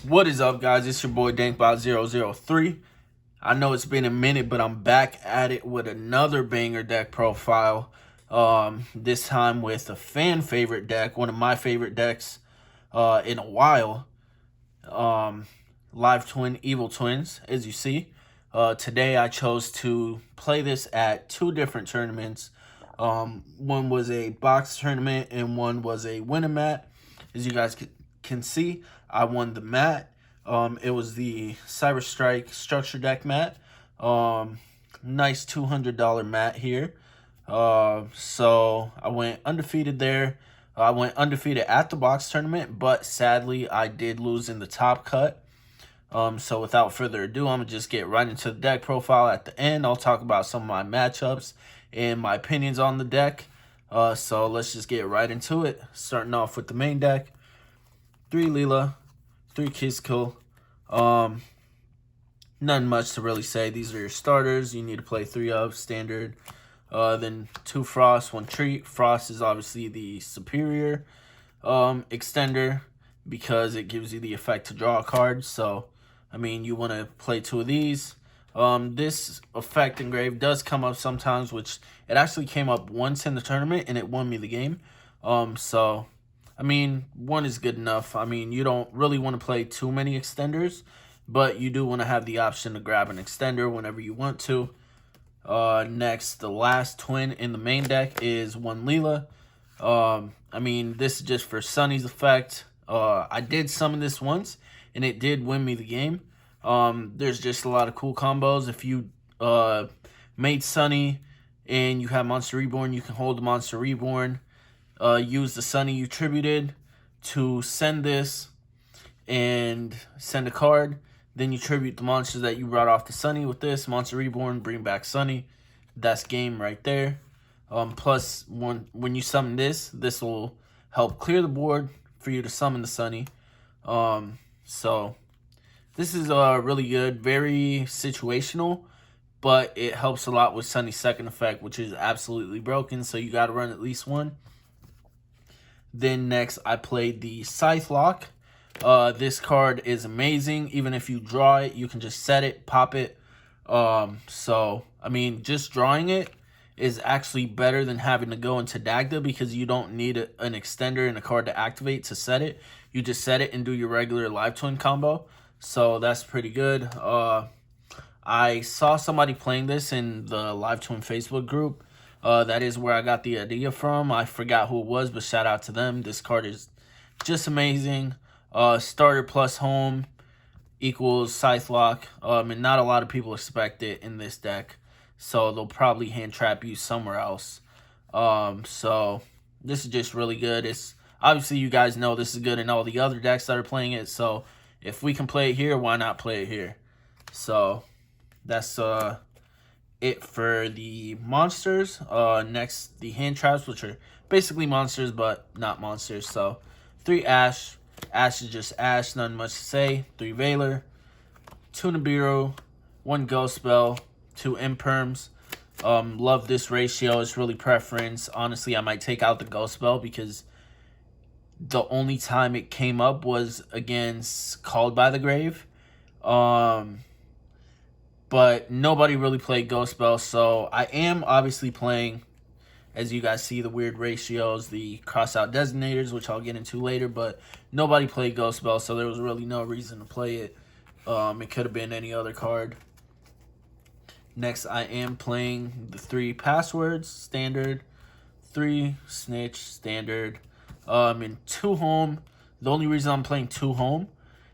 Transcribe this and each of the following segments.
What is up, guys? It's your boy Dankbot003. I know it's been a minute, but I'm back at it with another banger deck profile. This time with a fan favorite deck, one of my favorite decks in a while. Live Twin Evil Twins, as you see. Today I chose to play this at two different tournaments. One was a box tournament and one was a winning mat. As you guys can see, I won the mat. It was the Cyber Strike Structure Deck mat. Nice $200 mat here. So I went undefeated there. I went undefeated at the box tournament, but sadly I did lose in the top cut. So without further ado, I'm going to just get right into the deck profile at the end. I'll talk about some of my matchups and my opinions on the deck. So let's just get right into it. Starting off with the main deck. 3 Leela, 3 Kizco. Nothing much to really say. These are your starters. You need to play 3 of standard. Then 2 Frost, 1 Treat. Frost is obviously the superior extender because it gives you the effect to draw a card. So, I mean, you want to play 2 of these. This effect engrave does come up sometimes, which it actually came up once in the tournament and it won me the game. So, I mean, 1 is good enough. I mean, you don't really want to play too many extenders, but you do want to have the option to grab an extender whenever you want to. Next, the last twin in the main deck is 1 Leela. I mean, this is just for Sunny's effect. I did summon this once, and it did win me the game. There's just a lot of cool combos. If you made Sunny and you have Monster Reborn, you can hold the Monster Reborn. Use the Sunny you tributed to send this and send a card. Then you tribute the monsters that you brought off the Sunny with this. Monster Reborn, bring back Sunny. That's game right there. Plus, when you summon this will help clear the board for you to summon the Sunny. So, this is really good. Very situational, but it helps a lot with Sunny's second effect, which is absolutely broken. So, you got to run at least 1. Then next, I played the Scythe Lock. This card is amazing. Even if you draw it, you can just set it, pop it. So, I mean, just drawing it is actually better than having to go into Dagda because you don't need an extender and a card to activate to set it. You just set it and do your regular Live Twin combo. So, that's pretty good. I saw somebody playing this in the Live Twin Facebook group. That is where I got the idea from. I forgot who it was, but shout out to them. This card is just amazing. Starter plus home equals Scythe Lock. And not a lot of people expect it in this deck. So they'll probably hand trap you somewhere else. So this is just really good. It's obviously you guys know this is good in all the other decks that are playing it. So if we can play it here, why not play it here? So that's it for the monsters. Next, the hand traps, which are basically monsters, but not monsters. So, 3 Ash. Ash is just Ash, nothing much to say. 3 Veiler, 2 Nibiru, 1 Ghost Spell, 2 Imperms. Love this ratio. It's really preference. Honestly, I might take out the Ghost Spell because the only time it came up was against Called by the Grave. But nobody really played Ghost Spell, so I am obviously playing, as you guys see, the weird ratios, the cross-out designators, which I'll get into later, but nobody played Ghost Spell, so there was really no reason to play it. It could have been any other card. Next, I am playing the 3 Passwords, standard, 3 Snitch, standard, and 2 home. The only reason I'm playing 2 home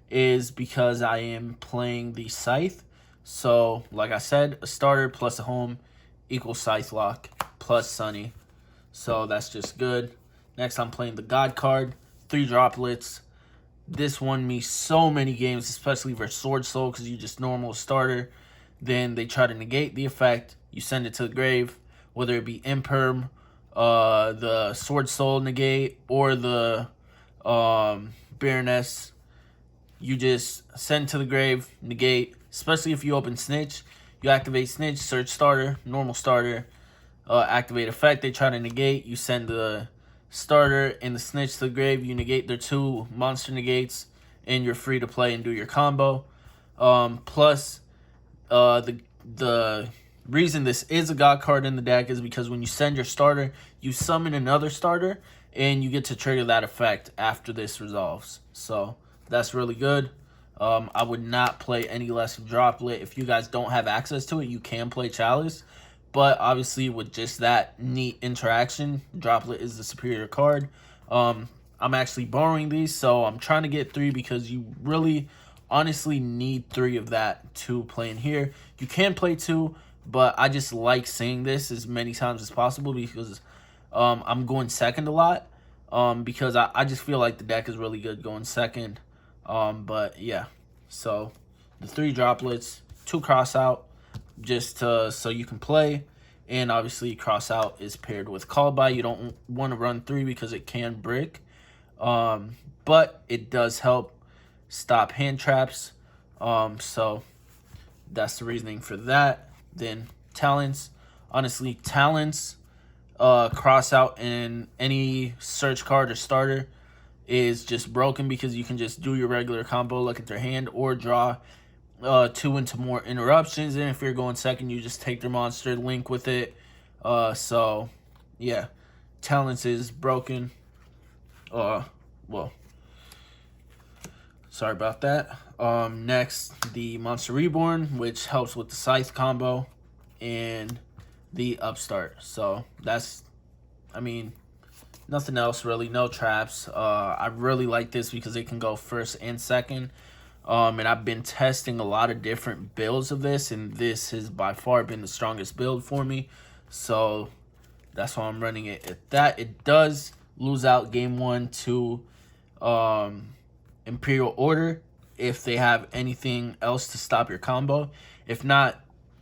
is because I am playing the Scythe. So, like I said, a starter plus a home equals Scythe Lock plus Sunny. So, that's just good. Next, I'm playing the God card. 3 droplets. This won me so many games, especially versus Sword Soul, because you just normal starter. Then they try to negate the effect. You send it to the grave, whether it be Imperm, the Sword Soul negate, or the Baroness. You just send to the grave, negate. Especially if you open Snitch, you activate Snitch, search starter, normal starter, activate effect. They try to negate. You send the starter and the Snitch to the grave. You negate their 2 monster negates, and you're free to play and do your combo. Plus, the reason this is a god card in the deck is because when you send your starter, you summon another starter, and you get to trigger that effect after this resolves. So that's really good. I would not play any less of Droplet. If you guys don't have access to it, you can play Chalice. But obviously, with just that neat interaction, Droplet is the superior card. I'm actually borrowing these, so I'm trying to get 3 because you really, honestly need 3 of that to play in here. You can play 2, but I just like saying this as many times as possible because I'm going second a lot. Because I just feel like the deck is really good going second. But yeah, so the 3 droplets, 2 cross out, just so you can play. And obviously cross out is paired with call by. You don't want to run 3 because it can brick. But it does help stop hand traps. So that's the reasoning for that. Then talents. Honestly, talents cross out in any search card or starter is just broken because you can just do your regular combo, look at their hand, or draw 2 into more interruptions. And if you're going second, you just take their monster, link with it. So yeah, talents is broken. Well, sorry about that. Next, the Monster Reborn, which helps with the Scythe combo and the Upstart. So that's, I mean, nothing else really, no traps. I really like this because it can go first and second. And I've been testing a lot of different builds of this, and this has by far been the strongest build for me. So that's why I'm running it at that. It does lose out game 1 to Imperial Order if they have anything else to stop your combo. If not,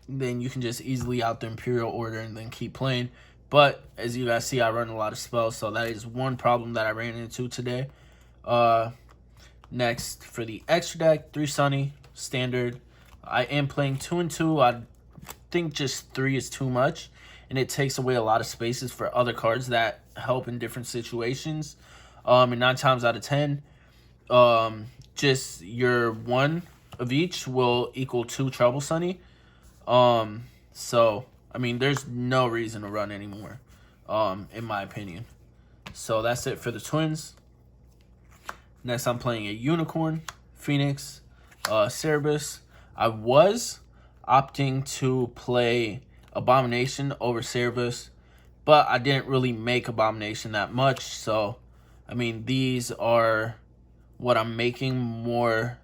then you can just easily out the Imperial Order and then keep playing. But as you guys see, I run a lot of spells, so that is one problem that I ran into today. Next, for the extra deck, 3 Sunny, standard. I am playing 2 and 2. I think just 3 is too much, and it takes away a lot of spaces for other cards that help in different situations. And 9 times out of 10, just your 1 of each will equal 2 Trouble Sunny. So, I mean, there's no reason to run anymore, in my opinion. So that's it for the Twins. Next, I'm playing a Unicorn, Phoenix, Cerberus. I was opting to play Abomination over Cerberus, but I didn't really make Abomination that much. So, I mean, these are what I'm making more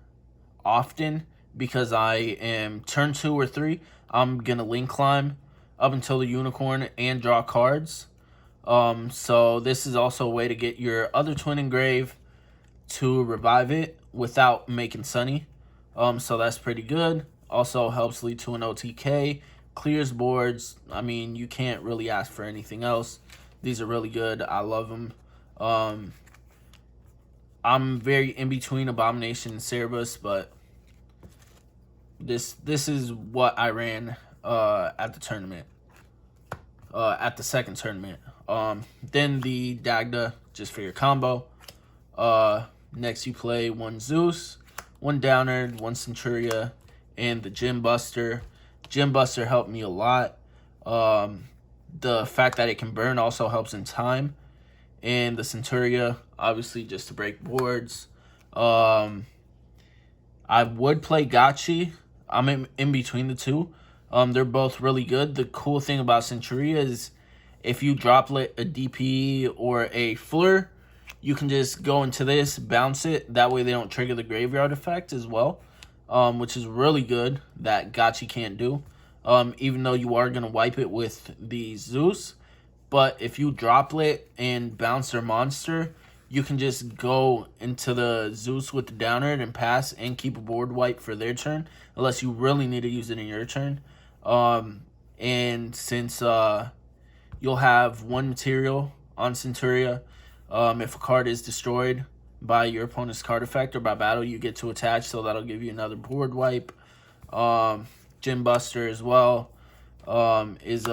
often because I am turn 2 or 3. I'm going to link climb up until the Unicorn and draw cards. So this is also a way to get your other twin engrave to revive it without making Sunny. So that's pretty good. Also helps lead to an OTK. Clears boards. I mean, you can't really ask for anything else. These are really good. I love them. I'm very in between Abomination and Cerberus, but this is what I ran at the tournament. At the second tournament. Then the Dagda, just for your combo. Next, you play 1 Zeus, 1 Downerd, 1 Centuria, and the Gym Buster. Gym Buster helped me a lot. The fact that it can burn also helps in time. And the Centuria, obviously, just to break boards. I would play Gotchi. I'm in between the 2. They're both really good. The cool thing about Centuria is if you droplet a DP or a Fleur, you can just go into this, bounce it. That way they don't trigger the graveyard effect as well, which is really good that Gotchi can't do, even though you are going to wipe it with the Zeus. But if you droplet and bounce their monster, you can just go into the Zeus with the Downer and pass and keep a board wipe for their turn, unless you really need to use it in your turn. And since you'll have 1 material on Centuria, if a card is destroyed by your opponent's card effect or by battle, you get to attach, so that'll give you another board wipe. Gym Buster as well is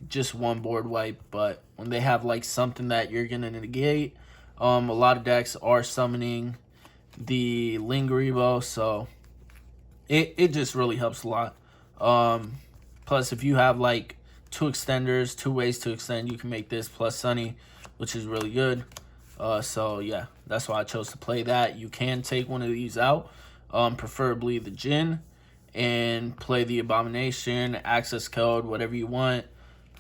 just 1 board wipe, but when they have like something that you're gonna negate, a lot of decks are summoning the Lingerivo, so it just really helps a lot. Plus, if you have like two extenders, two ways to extend, you can make this plus Sunny, which is really good. So yeah, that's why I chose to play that. You can take one of these out, preferably the Jin, and play the Abomination, Access Code, whatever you want.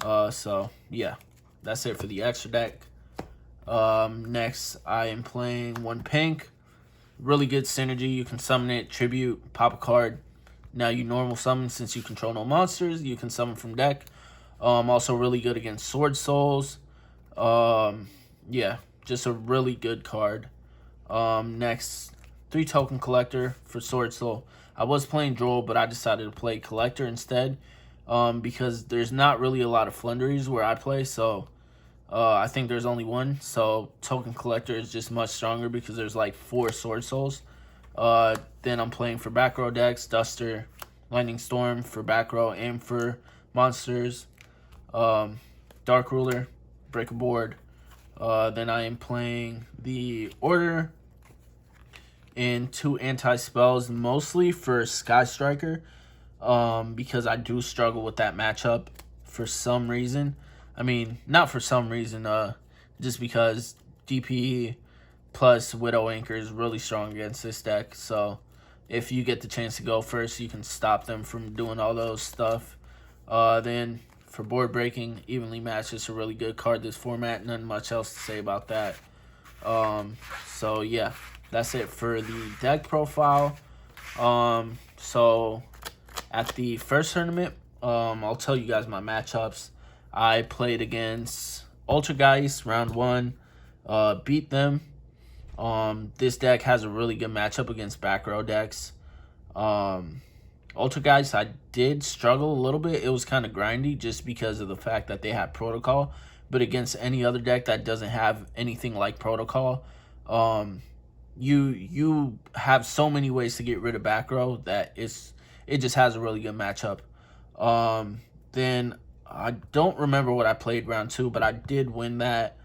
So yeah, that's it for the extra deck. Next, I am playing one pink. Really good synergy. You can summon it, tribute, pop a card. Now you normal summon since you control no monsters. You can summon from deck. Also really good against Sword Souls. Yeah, just a really good card. Next, 3 token collector for Sword Soul. I was playing Droll, but I decided to play collector instead. Because there's not really a lot of Flunderies where I play, so I think there's only one. So token collector is just much stronger because there's like 4 Sword Souls. Then I'm playing for back row decks, Duster, Lightning Storm for back row and for monsters. Dark Ruler, break a board. Then I am playing the Order and 2 anti-spells, mostly for Sky Striker, because I do struggle with that matchup for some reason. I mean, not for some reason, just because DP plus Widow Anchor is really strong against this deck. So if you get the chance to go first, you can stop them from doing all those stuff. Then for board breaking, Evenly Matched is a really good card this format. Nothing much else to say about that. So yeah, that's it for the deck profile. So at the first tournament, I'll tell you guys my matchups. I played against Ultrageist round 1, beat them. This deck has a really good matchup against back row decks. Ultrageist, I did struggle a little bit. It was kind of grindy just because of the fact that they had Protocol. But against any other deck that doesn't have anything like Protocol, you have so many ways to get rid of back row that it just has a really good matchup. Then I don't remember what I played round 2, but I did win that.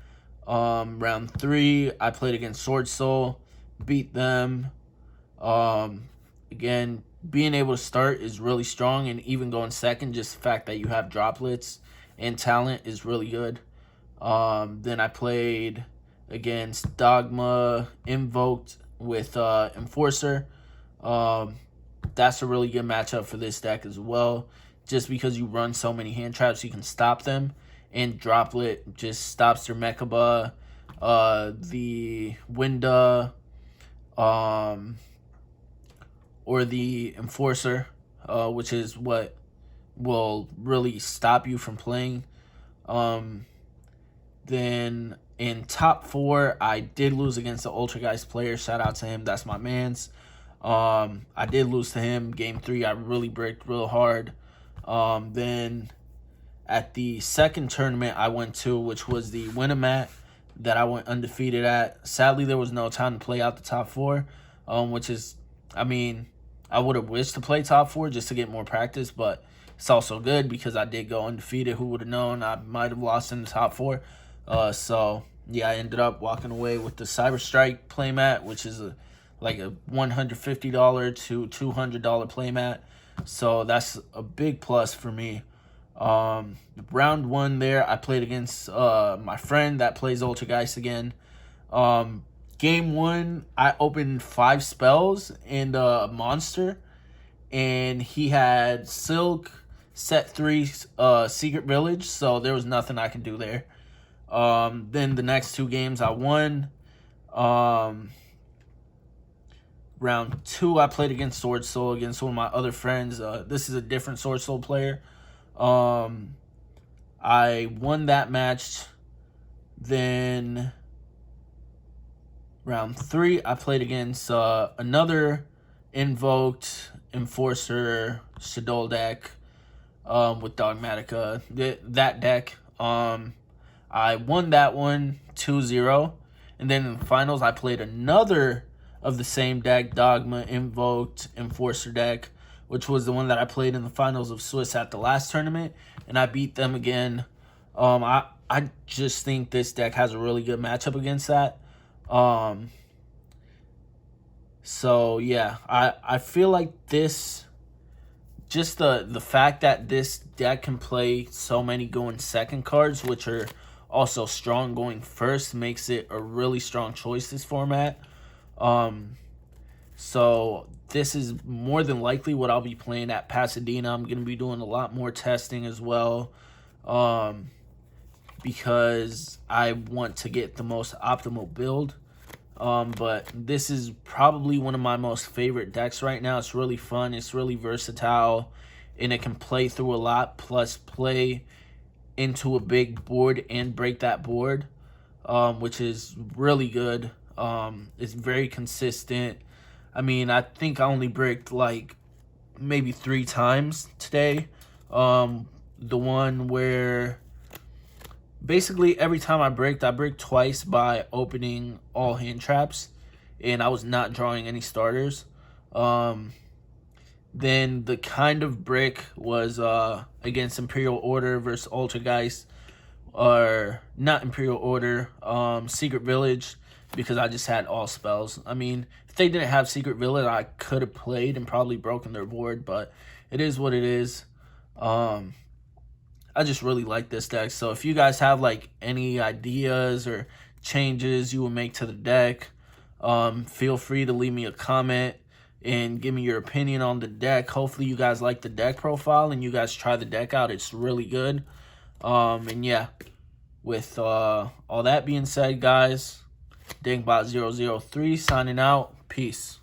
Round 3, I played against Sword Soul, beat them. Again, being able to start is really strong, and even going second, just the fact that you have droplets and talent is really good. Then I played against Dogma, Invoked with Enforcer. That's a really good matchup for this deck as well. Just because you run so many hand traps, you can stop them. And Droplet just stops their Mechaba, the Winda, or the Enforcer, which is what will really stop you from playing. Then in top 4, I did lose against the Ultrageist player. Shout out to him. That's my mans. I did lose to him. Game 3, I really bricked real hard. Then at the second tournament I went to, which was the Winamat that I went undefeated at. Sadly, there was no time to play out the top 4, which is, I mean, I would have wished to play top 4 just to get more practice, but it's also good because I did go undefeated. Who would have known I might have lost in the top 4? So, yeah, I ended up walking away with the Cyber Strike playmat, which is like a $150 to $200 playmat. So that's a big plus for me. Round 1 there, I played against my friend that plays Ultrageist again. Game 1, I opened 5 spells and a monster, and he had Silk, set 3, Secret Village, so there was nothing I could do there. Then the next 2 games I won. Round 2, I played against Sword Soul, against one of my other friends. This is a different Sword Soul player. I won that match. Then round 3, I played against another Invoked Enforcer Shadol deck with Dogmatica. That deck. I won that one 2-0. And then in the finals, I played another of the same deck, Dogma, Invoked, Enforcer deck, which was the one that I played in the finals of Swiss at the last tournament, and I beat them again. I just think this deck has a really good matchup against that. So yeah, I feel like this, just the fact that this deck can play so many going second cards, which are also strong going first, makes it a really strong choice this format. So this is more than likely what I'll be playing at Pasadena. I'm going to be doing a lot more testing as well, because I want to get the most optimal build. But this is probably one of my most favorite decks right now. It's really fun. It's really versatile, and it can play through a lot, plus play into a big board and break that board, which is really good. It's very consistent. I mean, I think I only bricked like maybe 3 times today. The one where basically every time I bricked twice by opening all hand traps, and I was not drawing any starters. Then the kind of brick was against Imperial Order versus Altergeist, or not Imperial Order, Secret Village, because I just had all spells. I mean, if they didn't have Secret Village, I could have played and probably broken their board, but it is what it is. I just really like this deck. So if you guys have like any ideas or changes you will make to the deck, feel free to leave me a comment and give me your opinion on the deck. Hopefully you guys like the deck profile and you guys try the deck out. It's really good. And yeah, with all that being said, guys, Dingbot003 signing out. Peace.